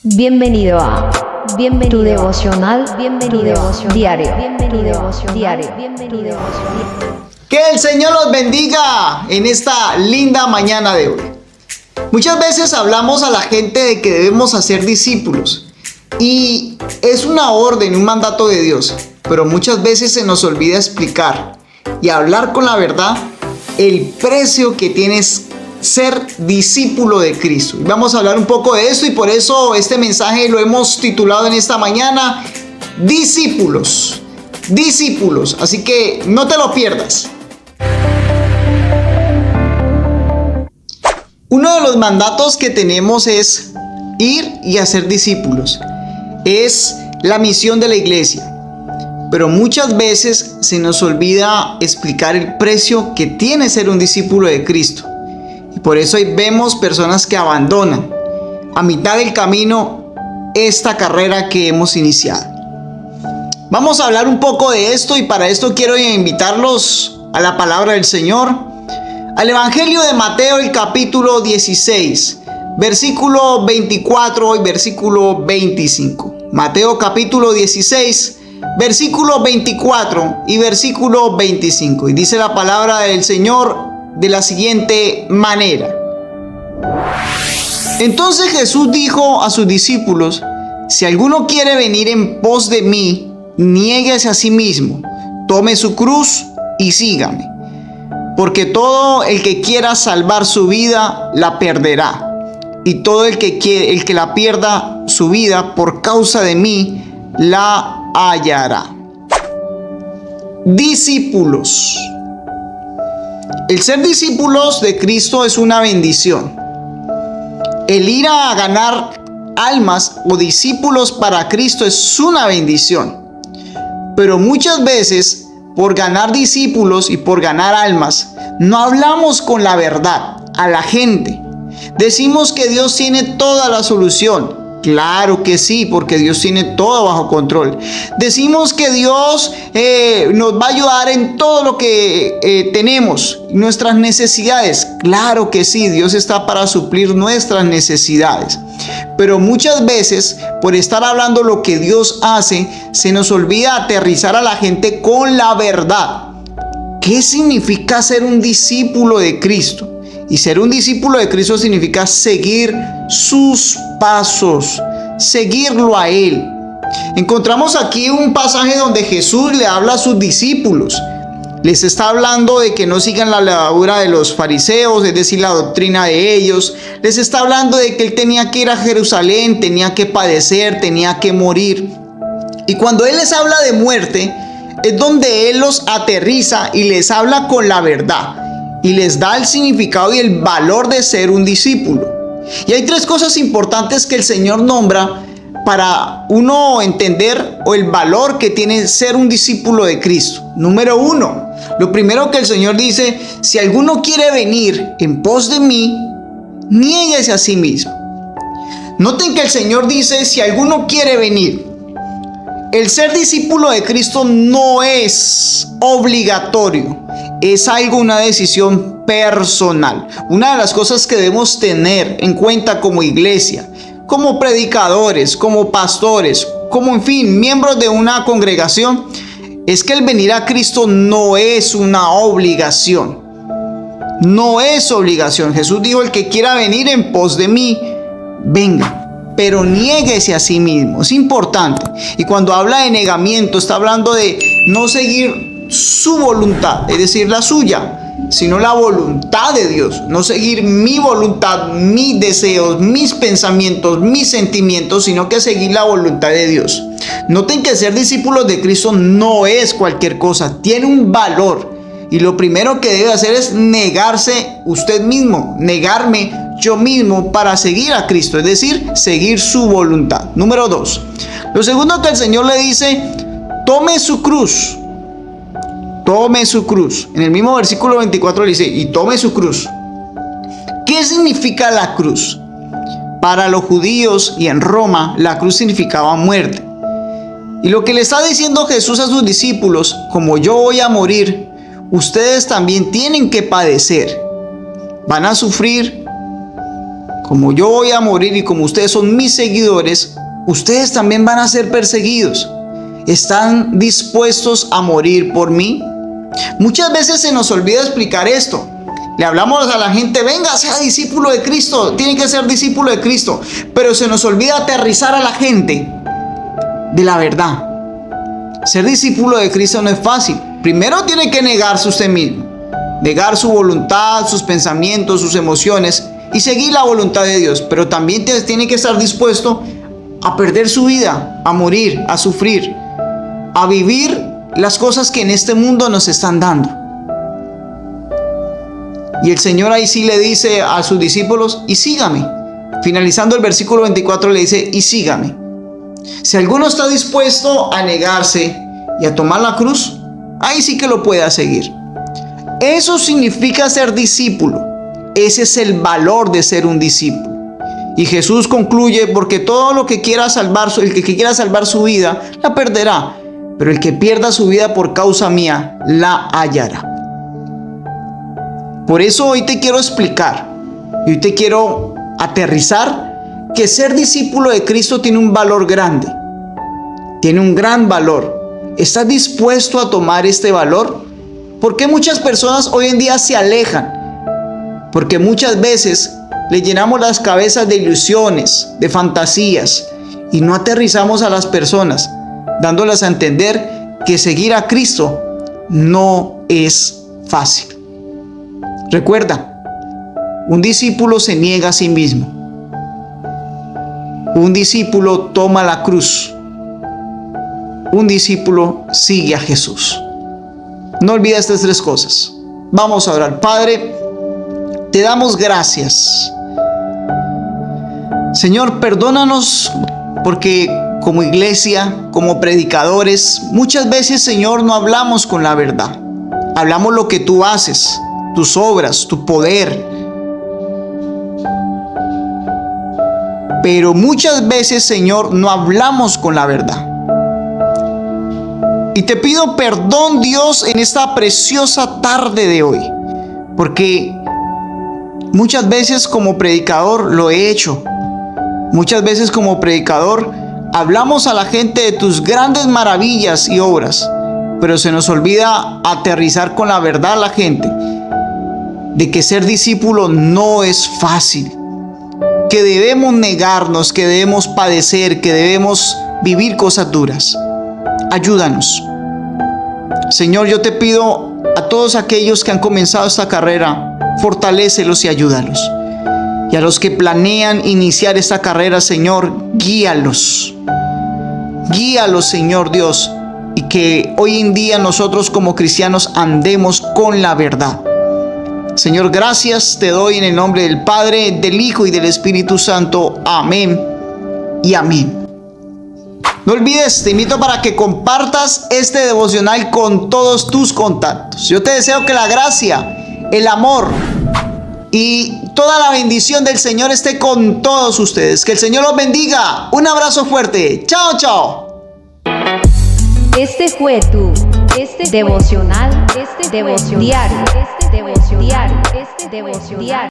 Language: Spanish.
Bienvenido a tu devocional, diario. Que el Señor los bendiga en esta linda mañana de hoy. Muchas veces hablamos a la gente de que debemos hacer discípulos y es una orden, un mandato de Dios, pero muchas veces se nos olvida explicar y hablar con la verdad el precio que tienes ser discípulo de Cristo. Y vamos a hablar un poco de esto y por eso este mensaje lo hemos titulado en esta mañana Discípulos. Discípulos. Así que no te lo pierdas. Uno de los mandatos que tenemos es ir y hacer discípulos. Es la misión de la iglesia. Pero muchas veces se nos olvida explicar el precio que tiene ser un discípulo de Cristo. Y por eso hoy vemos personas que abandonan a mitad del camino esta carrera que hemos iniciado. Vamos a hablar un poco de esto y para esto quiero invitarlos a la palabra del Señor. Al Evangelio de Mateo, el capítulo 16, versículo 24 y versículo 25. Mateo capítulo 16, versículo 24 y versículo 25. Y dice la palabra del Señor de la siguiente manera. Entonces Jesús dijo a sus discípulos: si alguno quiere venir en pos de mí, niéguese a sí mismo, tome su cruz y sígame. Porque todo el que quiera salvar su vida, la perderá. Y todo el que la pierda su vida por causa de mí, la hallará. Discípulos. El ser discípulos de Cristo es una bendición. El ir a ganar almas o discípulos para Cristo es una bendición. Pero muchas veces, por ganar discípulos y por ganar almas, no hablamos con la verdad a la gente. Decimos que Dios tiene toda la solución. Claro que sí, porque Dios tiene todo bajo control. Decimos que Dios nos va a ayudar en todo lo que tenemos, nuestras necesidades. Claro que sí, Dios está para suplir nuestras necesidades. Pero muchas veces, por estar hablando lo que Dios hace, se nos olvida aterrizar a la gente con la verdad. ¿Qué significa ser un discípulo de Cristo? Y ser un discípulo de Cristo significa seguir sus pasos, seguirlo a Él. Encontramos aquí un pasaje donde Jesús le habla a sus discípulos. Les está hablando de que no sigan la levadura de los fariseos, es decir, la doctrina de ellos. Les está hablando de que Él tenía que ir a Jerusalén, tenía que padecer, tenía que morir. Y cuando Él les habla de muerte, es donde Él los aterriza y les habla con la verdad. Y les da el significado y el valor de ser un discípulo. Y hay tres cosas importantes que el Señor nombra para uno entender o el valor que tiene ser un discípulo de Cristo. Número uno, lo primero que el Señor dice: si alguno quiere venir en pos de mí, niéguese a sí mismo. Noten que el Señor dice: si alguno quiere venir. El ser discípulo de Cristo no es obligatorio. Es algo, una decisión personal. Una de las cosas que debemos tener en cuenta como iglesia, como predicadores, como pastores, como en fin, miembros de una congregación, es que el venir a Cristo no es una obligación. No es obligación. Jesús dijo: el que quiera venir en pos de mí, venga. Pero niéguese a sí mismo. Es importante. Y cuando habla de negamiento, está hablando de no seguir su voluntad, es decir, la suya, sino la voluntad de Dios. No seguir mi voluntad, mis deseos, mis pensamientos, mis sentimientos, sino que seguir la voluntad de Dios. Noten que ser discípulos de Cristo no es cualquier cosa, tiene un valor. Y lo primero que debe hacer es negarse usted mismo, negarme yo mismo para seguir a Cristo, es decir, seguir su voluntad. Número 2. Lo segundo que el Señor le dice: tome su cruz. Tome su cruz. En el mismo versículo 24 le dice: y tome su cruz. ¿Qué significa la cruz? Para los judíos y en Roma, la cruz significaba muerte. Y lo que le está diciendo Jesús a sus discípulos: como yo voy a morir, ustedes también tienen que padecer. Van a sufrir como yo voy a morir y como ustedes son mis seguidores, ustedes también van a ser perseguidos. ¿Están dispuestos a morir por mí? Muchas veces se nos olvida explicar esto. Le hablamos a la gente, venga, sea discípulo de Cristo, tiene que ser discípulo de Cristo. Pero se nos olvida aterrizar a la gente de la verdad. Ser discípulo de Cristo no es fácil. Primero tiene que negarse usted mismo, negar su voluntad, sus pensamientos, sus emociones y seguir la voluntad de Dios. Pero también tiene que estar dispuesto a perder su vida, a morir, a sufrir, a vivir las cosas que en este mundo nos están dando. Y el Señor ahí sí le dice a sus discípulos, y sígame. Finalizando el versículo 24 le dice, y sígame. Si alguno está dispuesto a negarse y a tomar la cruz, ahí sí que lo pueda seguir. Eso significa ser discípulo. Ese es el valor de ser un discípulo. Y Jesús concluye, porque todo lo que quiera salvar, el que quiera salvar su vida, la perderá. Pero el que pierda su vida por causa mía, la hallará. Por eso hoy te quiero explicar, y hoy te quiero aterrizar, que ser discípulo de Cristo tiene un valor grande. Tiene un gran valor. ¿Estás dispuesto a tomar este valor? ¿Por qué muchas personas hoy en día se alejan? Porque muchas veces le llenamos las cabezas de ilusiones, de fantasías, y no aterrizamos a las personas, dándolas a entender que seguir a Cristo no es fácil. Recuerda, un discípulo se niega a sí mismo. Un discípulo toma la cruz. Un discípulo sigue a Jesús. No olvides estas tres cosas. Vamos a orar. Padre, te damos gracias. Señor, perdónanos porque como iglesia, como predicadores, muchas veces, Señor, no hablamos con la verdad. Hablamos lo que tú haces, tus obras, tu poder. Pero muchas veces, Señor, no hablamos con la verdad. Y te pido perdón, Dios, en esta preciosa tarde de hoy. Porque muchas veces como predicador lo he hecho. Muchas veces como predicador hablamos a la gente de tus grandes maravillas y obras. Pero se nos olvida aterrizar con la verdad a la gente de que ser discípulo no es fácil, que debemos negarnos, que debemos padecer, que debemos vivir cosas duras. Ayúdanos. Señor, yo te pido a todos aquellos que han comenzado esta carrera, fortalécelos y ayúdalos. Y a los que planean iniciar esta carrera, Señor, guíalos. Guíalos, Señor Dios, y que hoy en día nosotros como cristianos andemos con la verdad. Señor, gracias te doy en el nombre del Padre, del Hijo y del Espíritu Santo. Amén y amén. No olvides, te invito para que compartas este devocional con todos tus contactos. Yo te deseo que la gracia, el amor y toda la bendición del Señor esté con todos ustedes. Que el Señor los bendiga. Un abrazo fuerte. Chao, chao. Este fue tu devocional diario.